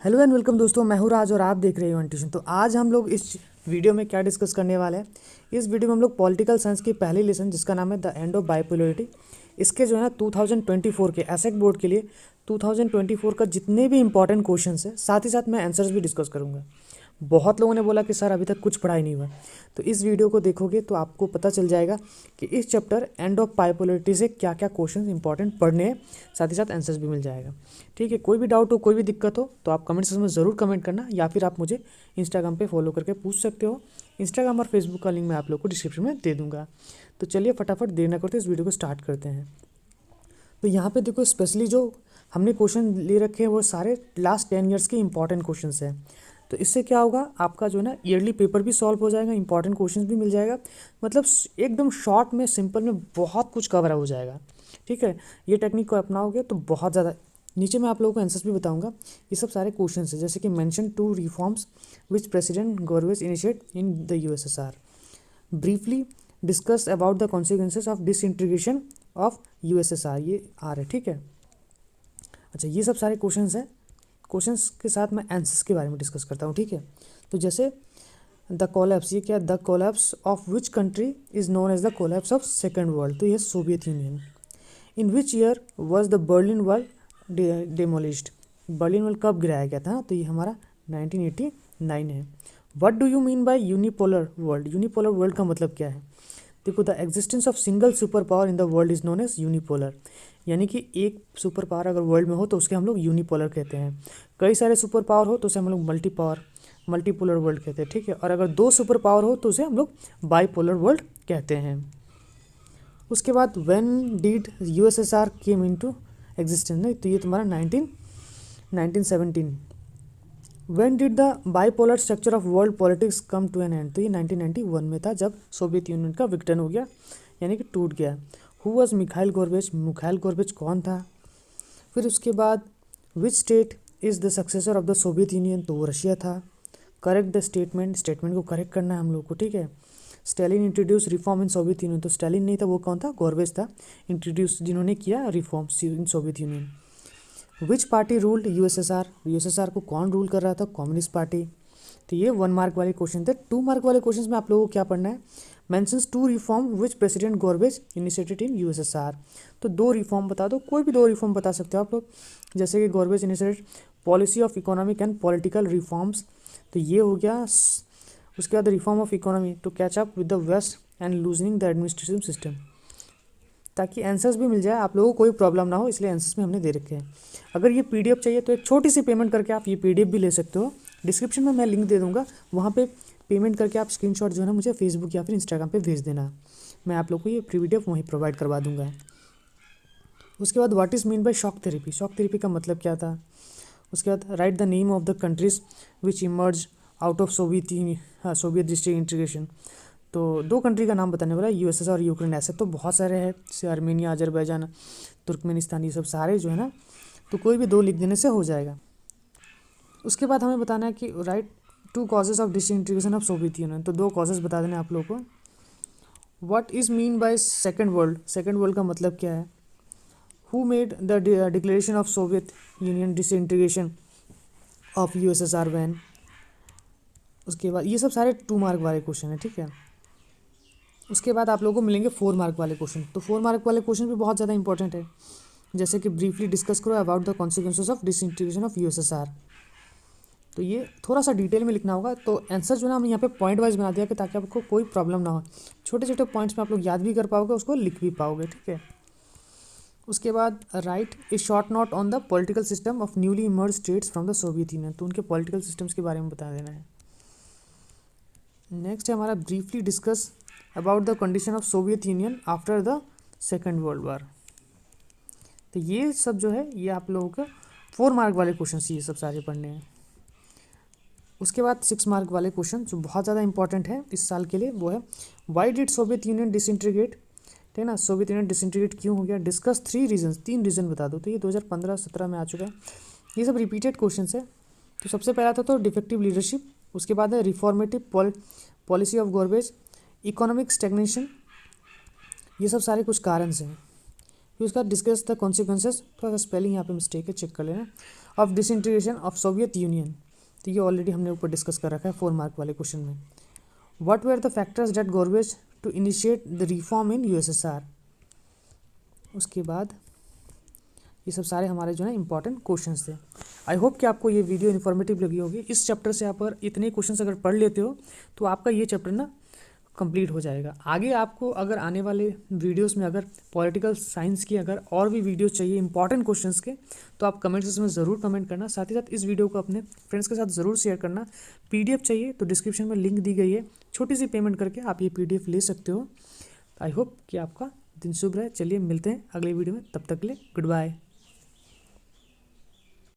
Hello and welcome दोस्तों, मैं हूँ राज और आप देख रहे हो ट्यूशन। तो आज हम लोग इस वीडियो में क्या डिस्कस करने वाले हैं। इस वीडियो में हम लोग पॉलिटिकल साइंस की पहली लेसन जिसका नाम है द एंड ऑफ बाइपोलरिटी, इसके जो है ना 2024 के एसेट बोर्ड के लिए 2024 का जितने भी इंपॉर्टेंट क्वेश्चन है, साथ ही साथ मैं आंसर्स भी डिस्कस करूँगा। बहुत लोगों ने बोला कि सर अभी तक कुछ पढ़ाई नहीं हुआ, तो इस वीडियो को देखोगे तो आपको पता चल जाएगा कि इस चैप्टर एंड ऑफ बाइपोलरिटी से क्या क्या क्वेश्चन इंपॉर्टेंट पढ़ने हैं, साथ ही साथ आंसर्स भी मिल जाएगा। ठीक है, कोई भी डाउट हो, कोई भी दिक्कत हो तो आप कमेंट सेक्शन में ज़रूर कमेंट करना, या फिर आप मुझे इंस्टाग्राम पे फॉलो करके पूछ सकते हो। इंस्टाग्राम और फेसबुक का लिंक मैं आप लोग को डिस्क्रिप्शन में दे दूँगा। तो चलिए फटाफट देर न करते इस वीडियो को स्टार्ट करते हैं। तो यहाँ पे देखो, स्पेशली जो हमने क्वेश्चन ले रखे हैं वो सारे लास्ट 10 ईयर्स के इंपॉर्टेंट क्वेश्चंस हैं। तो इससे क्या होगा, आपका जो है ना ईयरली पेपर भी सॉल्व हो जाएगा, इंपॉर्टेंट क्वेश्चंस भी मिल जाएगा। मतलब एकदम शॉर्ट में, सिंपल में बहुत कुछ कवर हो जाएगा। ठीक है, ये टेक्निक को अपनाओगे तो बहुत ज़्यादा। नीचे मैं आप लोगों को आंसर्स भी बताऊंगा। ये सब सारे क्वेश्चन हैं, जैसे कि mention 2 reforms which president Gorbachev initiate in the USSR, briefly discuss about the consequences of disintegration of USSR. ये आ रहे, ठीक है। अच्छा, ये सब सारे क्वेश्चंस हैं। क्वेश्चंस के साथ मैं आंसर्स के बारे में डिस्कस करता हूँ, ठीक है। तो जैसे द कोलैप्स, ये क्या, the collapse of which country is known as the collapse of second world, तो ये Soviet Union. In which year was the Berlin wall demolished, Berlin wall कब गिराया गया था, तो ये हमारा 1989 है। What do you mean by unipolar world, unipolar world का मतलब क्या है। देखो, the existence of single super power in the world is known as unipolar, यानी कि एक सुपर पावर अगर वर्ल्ड में हो तो उसके हम लोग यूनिपोलर कहते हैं। कई सारे सुपर पावर हो तो उसे हम लोग मल्टीपोलर वर्ल्ड कहते हैं, ठीक है। और अगर 2 सुपर पावर हो तो उसे हम लोग बाईपोलर वर्ल्ड कहते हैं। उसके बाद when did USSR came into existence, नहीं तो ये तुम्हारा 1917। When did the bipolar structure of world politics come to an end, तो ये 1991 में था, जब सोवियत यूनियन का विघटन हो गया, यानी कि टूट गया। हु वॉज मिखाइल गोर्बेच, मिखाइल गोर्बेच कौन था। फिर उसके बाद which state is the successor of the Soviet union, तो वो रशिया था। करेक्ट द स्टेटमेंट, स्टेटमेंट को करेक्ट करना है हम लोग को, ठीक है। Stalin introduce reform in Soviet union, तो स्टालिन नहीं था, वो कौन था, गोर्बेच था इंट्रोड्यूस, जिन्होंने किया reforms in Soviet union. Which party ruled USSR, USSR को कौन रूल कर रहा था, कम्युनिस्ट पार्टी। तो ये 1 मार्क वाले क्वेश्चन थे। 2 मार्क वाले क्वेश्चन में आप लोगों को क्या पढ़ना है, mentions 2 reform which president Gorbachev initiated in USSR. तो 2 रिफॉर्म बता दो, कोई भी 2 रिफॉर्म बता सकते हो आप लोग, जैसे कि Gorbachev initiated policy of economic and political reforms, तो ये हो गया। उसके बाद reform of economy to catch up with the west and loosening the administrative system, ताकि आंसर्स भी मिल जाए, आप लोगों को कोई प्रॉब्लम ना हो, इसलिए आंसर्स में हमने दे रखे हैं। अगर ये पीडीएफ चाहिए तो एक छोटी सी पेमेंट करके आप ये पीडीएफ भी ले सकते हो। डिस्क्रिप्शन में मैं लिंक दे दूंगा, वहाँ पे पेमेंट करके आप स्क्रीनशॉट जो है ना मुझे फेसबुक या फिर इंस्टाग्राम पे भेज देना, मैं आप लोग को ये पीडीएफ वहीं प्रोवाइड करवा दूंगा। उसके बाद what is mean by shock therapy, shock therapy का मतलब क्या था। उसके बाद right the name of the countries which emerge out of Soviet district integration, तो 2 कंट्री का नाम बताने वाला, यूएसएसआर और यूक्रेन। ऐसे तो बहुत सारे हैं, जैसे आर्मेनिया, अजरबैजान, तुर्कमेनिस्तान, ये सब सारे जो है ना, तो कोई भी 2 लिख देने से हो जाएगा। उसके बाद हमें बताना है कि right 2 causes of disintegration of Soviet union, तो 2 कॉजेज बता देने आप लोगों को। What is mean by second world, second world का मतलब क्या है। Who made the declaration of Soviet union disintegration of USSR when. उसके बाद ये सब सारे 2 मार्क वाले क्वेश्चन है, ठीक है। उसके बाद आप लोगों को मिलेंगे 4 मार्क वाले क्वेश्चन, तो 4 मार्क वाले क्वेश्चन भी बहुत ज़्यादा इंपॉर्टेंट है, जैसे कि ब्रीफली डिस्कस करो about the consequences of disintegration of USSR, तो ये थोड़ा सा डिटेल में लिखना होगा। तो आंसर जो है ना हमने यहाँ पे पॉइंट वाइज बना दिया कि ताकि आपको कोई प्रॉब्लम ना हो, छोटे छोटे पॉइंट्स में आप लोग याद भी कर पाओगे, उसको लिख भी पाओगे, ठीक है। उसके बाद right A short note on the political system of newly emerge states from the Soviet union, तो उनके पॉलिटिकल सिस्टम्स के बारे में बता देना है। नेक्स्ट है हमारा briefly discuss about the condition of Soviet union after the second world war, तो ये सब जो है ये आप लोगों का 4 मार्क वाले क्वेश्चन ये सब सारे पढ़ने हैं। उसके बाद 6 मार्क वाले क्वेश्चन जो बहुत ज़्यादा इंपॉर्टेंट है इस साल के लिए, वो है why did Soviet union disintegrate, ठीक है ना, सोवियत यूनियन डिसइंटीग्रेट क्यों हो गया। डिस्कस 3 रीजन्स, 3 रीज़न बता दो, तो ये 2015-17 में आ चुका है। ये सब रिपीटेड क्वेश्चन है। तो सबसे पहला था तो डिफेक्टिव लीडरशिप, उसके बाद है reformative policy of Gorbachev, economic stagnation, ये सब सारे कुछ कारण हैं। फिर उसका डिस्कस द कॉन्सिक्वेंसेज, थोड़ा सा स्पेलिंग यहाँ पे मिस्टेक है, चेक कर लेना, of disintegration of Soviet union, तो ये ऑलरेडी हमने ऊपर डिस्कस कर रखा है 4 मार्क वाले क्वेश्चन में। What were the factors that Gorbachev to initiate the reform in USSR. उसके बाद ये सब सारे हमारे जो है इंपॉर्टेंट क्वेश्चंस थे। आई होप कि आपको ये वीडियो इन्फॉर्मेटिव लगी होगी। इस चैप्टर से आप अगर इतने क्वेश्चंस अगर पढ़ लेते हो तो आपका ये चैप्टर ना कंप्लीट हो जाएगा। आगे आपको अगर आने वाले वीडियोस में अगर पॉलिटिकल साइंस की अगर और भी वीडियोस चाहिए इंपॉर्टेंट क्वेश्चंस के, तो आप कमेंट सेक्शन में ज़रूर कमेंट करना। साथ ही साथ इस वीडियो को अपने फ्रेंड्स के साथ ज़रूर शेयर करना। PDF चाहिए तो डिस्क्रिप्शन में लिंक दी गई है, छोटी सी पेमेंट करके आप ये PDF ले सकते हो। आई होप कि आपका दिन शुभ रहे। चलिए मिलते हैं अगले वीडियो में, तब तक के लिए गुड बाय।